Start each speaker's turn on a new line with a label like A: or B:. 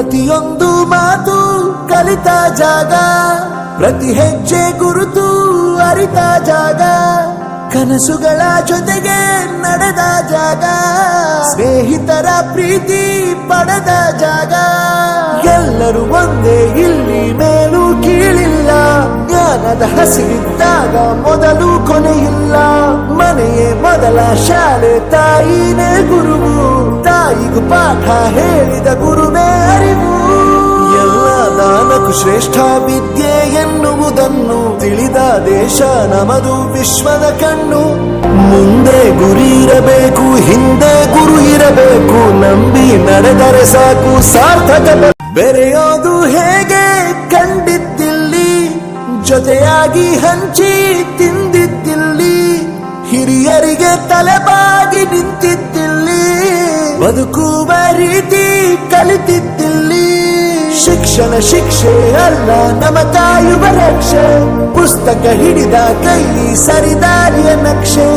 A: ಪ್ರತಿಯೊಂದು ಮಾತು ಕಲಿತ ಜಾಗ, ಪ್ರತಿ ಹೆಜ್ಜೆ ಗುರುತು ಅರಿತ ಜಾಗ, ಕನಸುಗಳ ಜೊತೆಗೆ ನಡೆದ ಜಾಗ, ಸ್ನೇಹಿತರ ಪ್ರೀತಿ ಪಡೆದ ಜಾಗ. ಎಲ್ಲರೂ ಒಂದೇ, ಇಲ್ಲಿ ಮೇಲೂ ಕೀಳಿಲ್ಲ, ಜ್ಞಾನದ ಹಸಿವಿದ್ದಾಗ ಮೊದಲು ಕೊನೆಯಿಲ್ಲ. ಮನೆಯೇ ಮೊದಲ ಶಾಲೆ, ತಾಯಿನೇ ಗುರುವು, ತಾಯಿಗೂ ಪಾಠ ಹೇಳಿದ ಗುರುವೇ ಅರಿವು. ಎಲ್ಲ ದಾನಕ್ಕೂ ಶ್ರೇಷ್ಠ ವಿದ್ಯೆ ಎನ್ನುವುದನ್ನು ತಿಳಿದ ದೇಶ ನಮದು, ವಿಶ್ವದ ಕಣ್ಣು. ಮುಂದೆ ಗುರಿ ಇರಬೇಕು, ಹಿಂದೆ ಗುರು ಇರಬೇಕು, ನಂಬಿ ನಡೆದರೆ ಸಾಕು ಸಾರ್ಥಕ. ಬೆರೆಯೋದು ಹೇಗೆ ಕಂಡಿದ್ದಿಲ್ಲಿ, ಜೊತೆಯಾಗಿ ಹಂಚಿ ತಿಂದಿದ್ದಿಲ್ಲಿ, ಹಿರಿಯರಿಗೆ ತಲೆಬಾಗಿ ನಿಂತಿದ್ದಿಲ್ಲಿ, ಬದುಕುವ ರೀತಿ ಕಲಿತಿದ್ದಿಲ್ಲಿ. ಶಿಕ್ಷಣ ಶಿಕ್ಷೆ ಅಲ್ಲ, ನಮ ಕಾಯುವ ರಕ್ಷೆ, ಪುಸ್ತಕ ಹಿಡಿದ ಕೈ ಸರಿದಾರಿಯ ನಕ್ಷೆ.